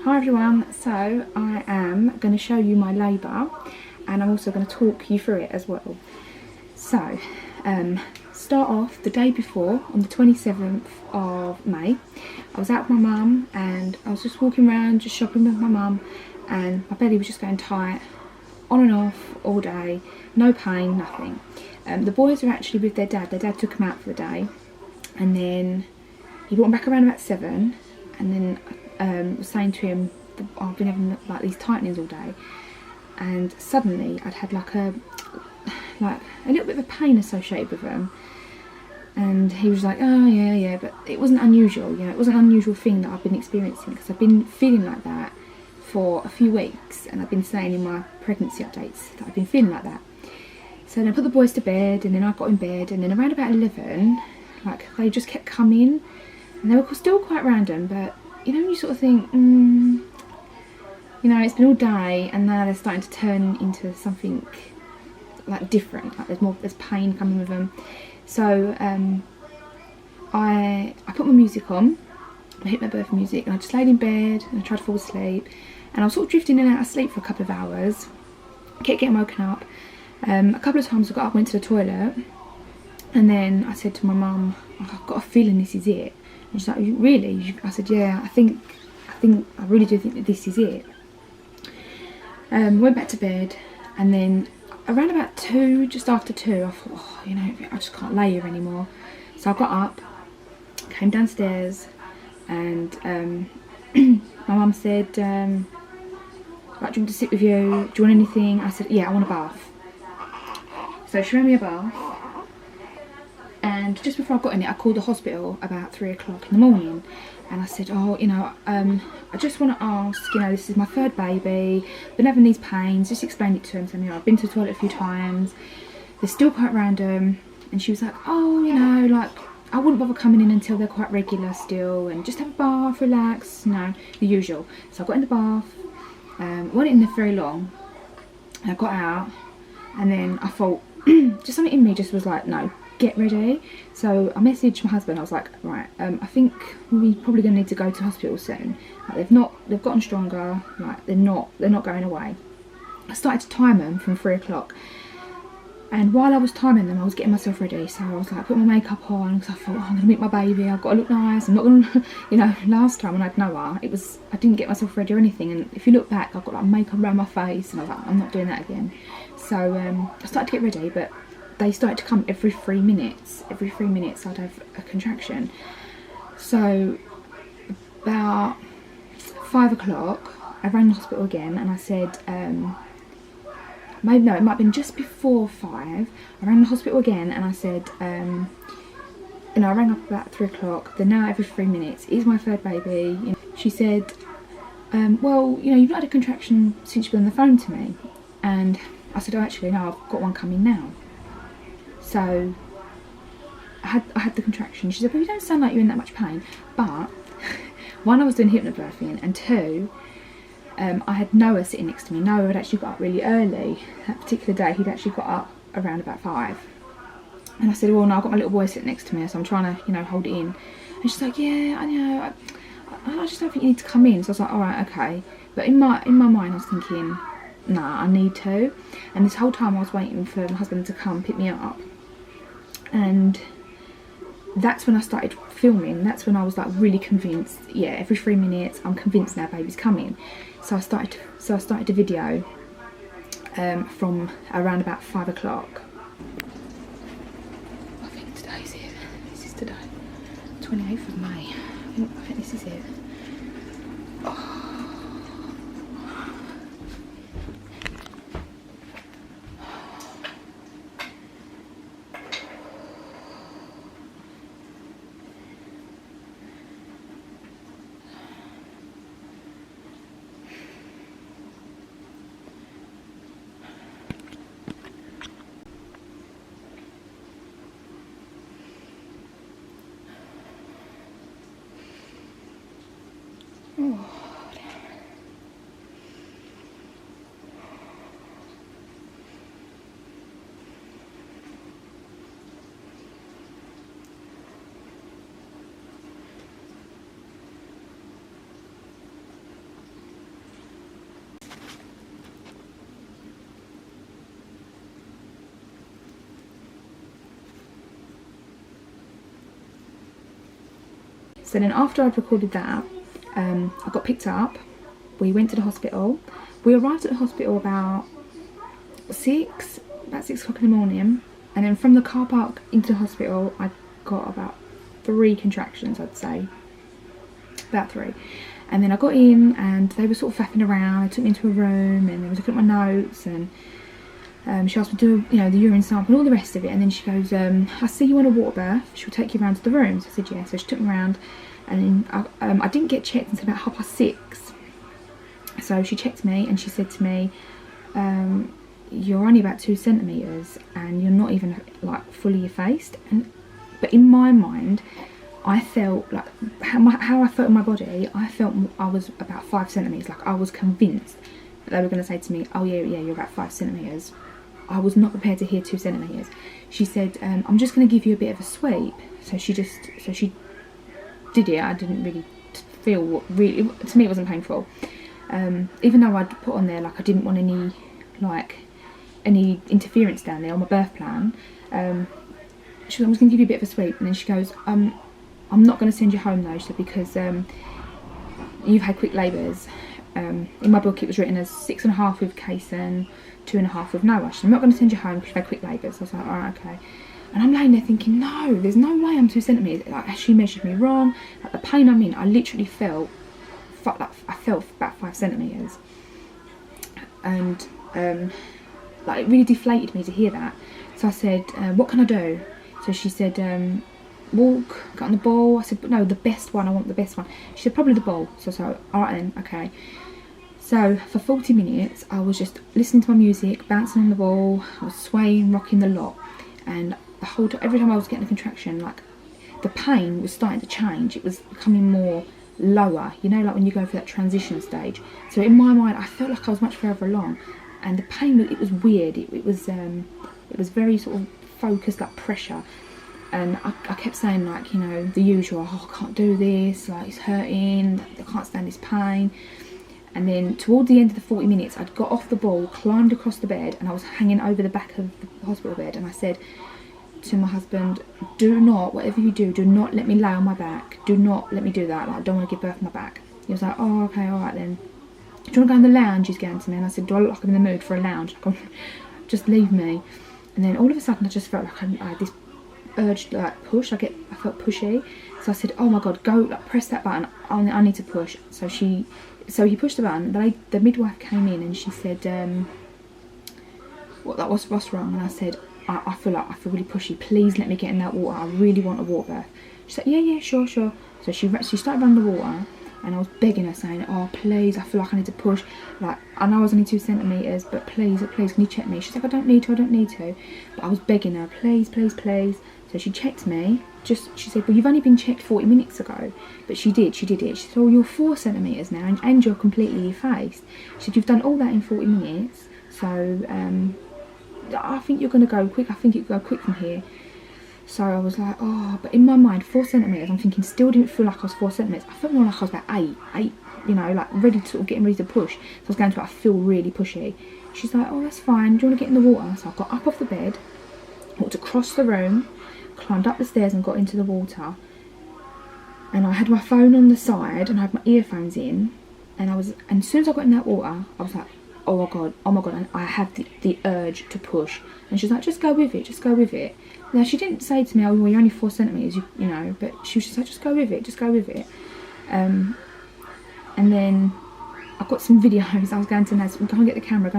Hi everyone, so I am going to show you my labour and I'm also going to talk you through it as well. So, start off the day before, on the 27th of May, I was out with my mum and I was just walking around, just shopping with my mum, and my belly was just going tight, on and off all day, no pain, nothing. The boys were actually with their dad took them out for the day, and then he brought them back around about 7, and then was saying to him, I've been having like these tightenings all day, and suddenly I'd had like a little bit of a pain associated with them, and he was like, oh yeah, but it wasn't unusual, you know, it wasn't an unusual thing that I've been experiencing, because I've been feeling like that for a few weeks, and I've been saying in my pregnancy updates that I've been feeling like that. So then I put the boys to bed, and then I got in bed, and then around about 11, like, they just kept coming, and they were still quite random, but you know, you sort of think, you know, it's been all day and now they're starting to turn into something like different, like there's pain coming with them. So I put my music on, I hit my birth music, and I just laid in bed and I tried to fall asleep, and I was sort of drifting in and out of sleep for a couple of hours. I kept getting woken up. A couple of times I got up, went to the toilet, and then I said to my mum, I've got a feeling this is it. And she's like, really? I said, yeah, I really do think that this is it. Went back to bed, and then around about 2, just after 2, I thought, oh, you know, I just can't lay here anymore. So I got up, came downstairs, and my mum said, right, do you want me to sit with you? Do you want anything? I said, yeah, I want a bath. So she ran me a bath. And just before I got in it, I called the hospital about 3 o'clock in the morning, and I said, oh, you know, I just want to ask, you know, this is my 3rd baby, been having these pains, just explained it to him, saying, you know, I've been to the toilet a few times, they're still quite random. And she was like, oh, you know, like, I wouldn't bother coming in until they're quite regular still, and just have a bath, relax, you know, the usual. So I got in the bath, wasn't in there very long, and I got out, and then I thought, just something in me just was like, no, get ready. So I messaged my husband. I was like, right, I think we're probably going to need to go to hospital soon. Like, they've gotten stronger. Like, they're not going away. I started to time them from 3 o'clock, and while I was timing them, I was getting myself ready. So I was like, put my makeup on, because I thought, oh, I'm going to meet my baby. I've got to look nice. I'm not going to, you know, last time when I had Noah, I didn't get myself ready or anything. And if you look back, I've got like makeup around my face, and I was like, I'm not doing that again. So I started to get ready, but they started to come every 3 minutes. Every 3 minutes I'd have a contraction. So about 5 o'clock, I rang the hospital again, and I said, maybe no, it might have been just before 5. I rang the hospital again, and I said, you know, I rang up about 3 o'clock. They're now every 3 minutes. Is my 3rd baby? You know, she said, well, you know, you've not had a contraction since you've been on the phone to me. And I said, oh, actually, no, I've got one coming now. So I had the contraction. She said, well, you don't sound like you're in that much pain. But 1, I was doing hypnobirthing, and 2, I had Noah sitting next to me. Noah had actually got up really early. That particular day, he'd actually got up around about 5. And I said, well, no, I've got my little boy sitting next to me, so I'm trying to, you know, hold it in. And she's like, yeah, I know, I just don't think you need to come in. So I was like, all right, okay. But in my mind, I was thinking, nah, I need to. And this whole time I was waiting for my husband to come pick me up. And that's when I started filming. That's when I was like really convinced. Yeah, every 3 minutes I'm convinced now baby's coming. So I started the video from around about 5 o'clock. I think today's it. This is today, 28th of May. I think this is it. Oh. So then after I'd recorded that, I got picked up. We went to the hospital. We arrived at the hospital about 6 o'clock in the morning, and then from the car park into the hospital I got about 3 contractions, I'd say, about 3. And then I got in and they were sort of faffing around. They took me into a room and they were looking at my notes, and she asked me to do, you know, the urine sample and all the rest of it. And then she goes, I see you want a water birth, she'll take you around to the room. So I said yeah. So she took me around, and then I didn't get checked until about 6:30. So she checked me and she said to me, you're only about 2 centimetres and you're not even like fully effaced. But in my mind, I felt like how I felt in my body, I felt I was about 5 centimetres. Like I was convinced that they were going to say to me, oh yeah, you're about 5 centimetres. I was not prepared to hear 2 centimetres. She said, I'm just going to give you a bit of a sweep. So she did it. I didn't really feel what really, to me it wasn't painful. Even though I'd put on there like I didn't want any interference down there on my birth plan. She was, I'm just going to give you a bit of a sweep. And then she goes, I'm not going to send you home though, so because you've had quick labours. In my book it was written as 6.5 with Kaysan, 2.5 with Noah. She's, I'm not going to send you home because you've had quick labours. So I was like, alright, okay. And I'm laying there thinking, no, there's no way I'm 2 centimetres. Like she measured me wrong. Like the pain I'm in, I literally felt like I felt about 5 centimetres. And like it really deflated me to hear that. So I said, what can I do? So she said, walk, get on the ball. I said, but no, the best one, I want the best one. She said, probably the ball. So I was like, alright then, okay. So for 40 minutes I was just listening to my music, bouncing on the ball, I was swaying, rocking the lot, and the whole time, every time I was getting a contraction, like the pain was starting to change. It was becoming more lower, you know, like when you go through that transition stage. So in my mind I felt like I was much further along, and the pain, it was weird. It was very sort of focused, like pressure. And I kept saying, like, you know, the usual, oh, I can't do this, like it's hurting, I can't stand this pain. And then toward the end of the 40 minutes I'd got off the ball, climbed across the bed, and I was hanging over the back of the hospital bed, and I said to my husband, do not, whatever you do not let me lay on my back, do not let me do that, like I don't want to give birth on my back. He was like, oh okay, alright then, do you want to go in the lounge? He's going to me, and I said, do I look like I'm in the mood for a lounge? Like, just leave me. And then all of a sudden I just felt like I had this urge to like push. I felt pushy, so I said, oh my god, go, like press that button, I need to push. So he pushed the button. The midwife came in and she said, what's wrong? And I said, I feel really pushy, please let me get in that water, I really want a water birth. She said, yeah, sure. So she started running the water, and I was begging her, saying, oh please, I feel like I need to push, like I know I was only 2 centimetres, but please can you check me? She's like, I don't need to, but I was begging her, please. So she checked me. She said, well, you've only been checked 40 minutes ago. But she did it. She said, oh, you're 4 centimetres now, and you're completely effaced. She said, you've done all that in 40 minutes, so I think you're going to go quick. I think it will go quick from here. So I was like, oh, but in my mind, 4 centimetres, I'm thinking, still didn't feel like I was 4 centimetres. I felt more like I was about 8, you know, like ready to, sort of getting ready to push. So I was going to, I feel really pushy. She's like, oh, that's fine, do you want to get in the water? So I got up off the bed, walked across the room, climbed up the stairs and got into the water. And I had my phone on the side and I had my earphones in, and as soon as I got in that water, I was like, oh my god, and I had the urge to push. And she's like, just go with it. Now she didn't say to me, oh well, you're only 4 centimetres, you know, but she was just like, just go with it. And then I got some videos. I was going to Nas, go and get the camera.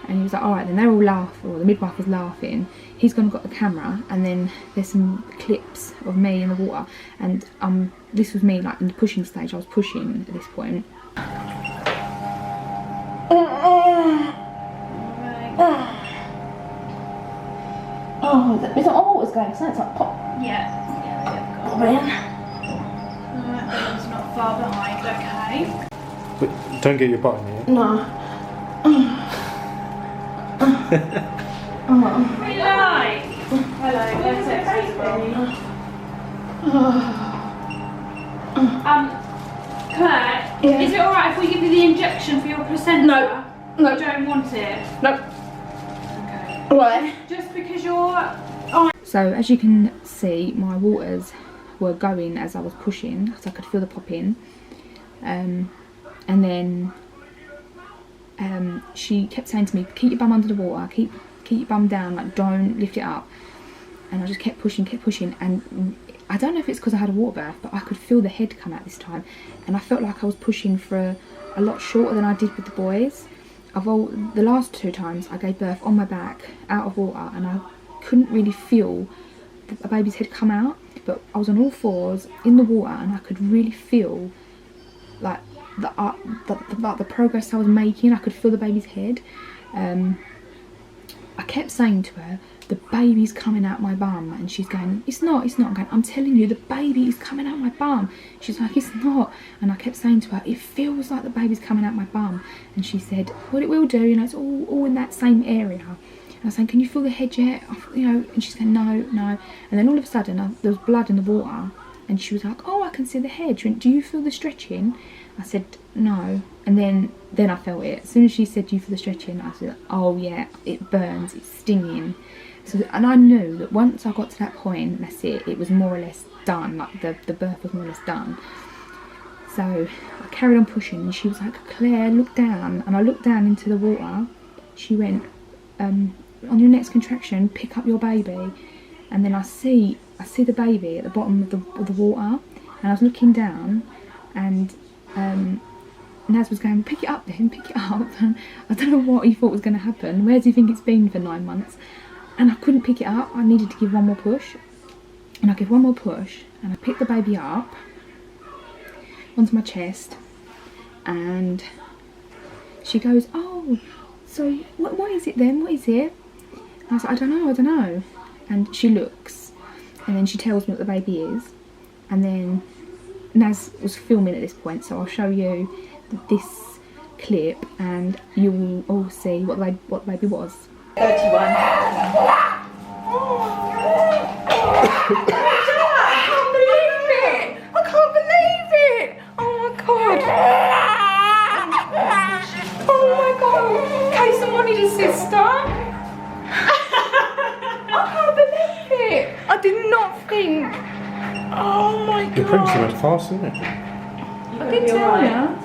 And he was like, alright then, they're all laughing, or the midwife was laughing. He's gone and got the camera, and then there's some clips of me in the water, and this was me like in the pushing stage. I was pushing at this point. Oh, is that all water's going? So it's like pop. Yeah. Oh man. Alright, it's not far behind, okay? But don't get your butt in here. No. Hello. Claire, yeah. Is it alright if we give you the injection for your placenta? No. You don't want it? No. Okay. Why? Just because you're... So as you can see, my waters were going as I was pushing, so I could feel the popping. And then she kept saying to me, keep your bum under the water, keep your bum down, like don't lift it up. And I just kept pushing, and I don't know if it's because I had a water birth, but I could feel the head come out this time, and I felt like I was pushing for a lot shorter than I did with the boys. The last 2 times I gave birth on my back, out of water, and I couldn't really feel a baby's head come out, but I was on all fours in the water, and I could really feel like the progress I was making. I could feel the baby's head. I kept saying to her, the baby's coming out my bum, and she's going, it's not. I'm going, I'm telling you, the baby is coming out my bum. She's like, it's not. And I kept saying to her, it feels like the baby's coming out my bum. And she said, well, it will do, you know, it's all in that same area. And I was saying, can you feel the head yet? You know, and she's going, no. And then all of a sudden there was blood in the water, and she was like, oh, I can see the head. She went, do you feel the stretching? I said, no. And then I felt it. As soon as she said, do you feel the stretching? I said, oh yeah, it burns, it's stinging. So, and I knew that once I got to that point, that's it. It was more or less done. Like the birth was more or less done. So I carried on pushing, and she was like, Claire, look down. And I looked down into the water. She went, on your next contraction, pick up your baby. And then I see the baby at the bottom of the water, and I was looking down, and Nas was going, pick it up then, pick it up. And I don't know what he thought was going to happen. Where do you think it's been for 9 months? And I couldn't pick it up. I needed to give one more push. And I gave one more push, and I picked the baby up onto my chest, and she goes, oh, so what is it then? What is it? And I was like, I don't know. And she looks, and then she tells me what the baby is. And then Nas was filming at this point, so I'll show you this clip, and you will all see what the baby was. 31. I can't believe it! Oh my god! Oh my god! Kaysan wanted a sister! I can't believe it! I did not think. Oh my god! Your pregnancy went fast, didn't it? I did tell you.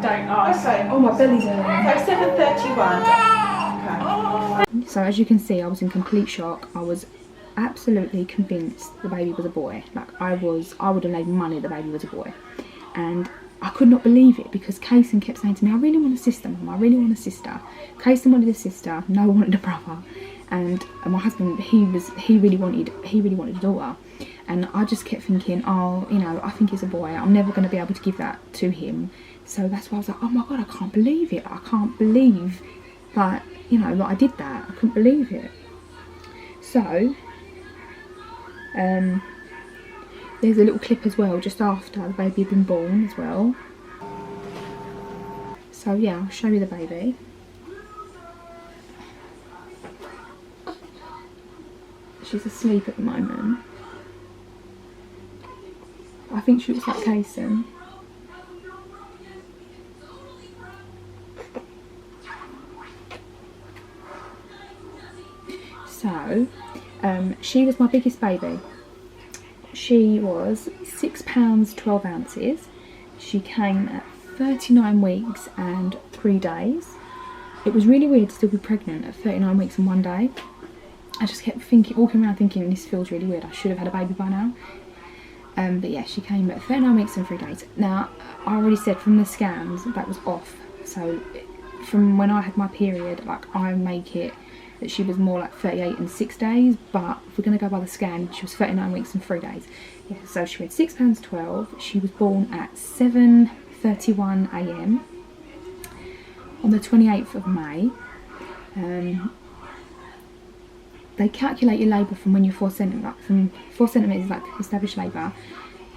Don't ask. Okay. Oh, my belly's hurting. So 7:31. Okay. So as you can see, I was in complete shock. I was absolutely convinced the baby was a boy. Like I would have laid money the baby was a boy. And I could not believe it, because Kaysan kept saying to me, I really want a sister, Mum, I really want a sister. Kaysan wanted a sister, no one wanted a brother. And my husband, he really wanted a daughter. And I just kept thinking, oh, you know, I think he's a boy. I'm never going to be able to give that to him. So that's why I was like, oh my god, I can't believe it. I can't believe that, you know, that I did that. I couldn't believe it. So, there's a little clip as well, just after the baby had been born as well. So yeah, I'll show you the baby. She's asleep at the moment. I think she looks like Kaysan. So, she was my biggest baby. She was £6 12 ounces. She came at 39 weeks and 3 days. It was really weird to still be pregnant at 39 weeks and 1 day. I just kept walking around thinking, this feels really weird, I should have had a baby by now. But yeah, she came at 39 weeks and 3 days. Now, I already said from the scans that was off. So from when I had my period, like I make it that she was more like 38 and 6 days, but if we're going to go by the scan, she was 39 weeks and 3 days. Yeah, so she weighed £6 12. She was born at 7:31 AM on the 28th of May. They calculate your labour from when you're 4 centimetres, from 4 centimetres like established labour,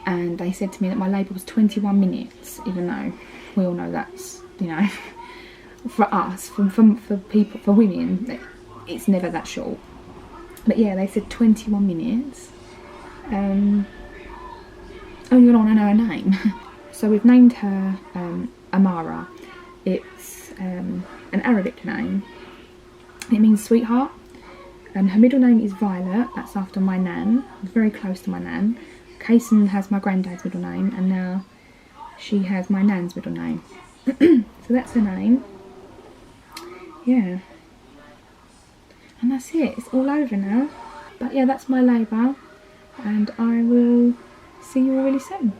and they said to me that my labour was 21 minutes, even though we all know that's, you know, for us, for people, for women, it's never that short. But yeah, they said 21 minutes. Oh, you don't want to know her name. So we've named her Amara. It's an Arabic name. It means sweetheart. And her middle name is Violet. That's after my nan. It's very close to my nan. Kaysan has my granddad's middle name, and now she has my nan's middle name. So that's her name. Yeah. And that's it. It's all over now. But yeah, that's my labour. And I will see you all really soon.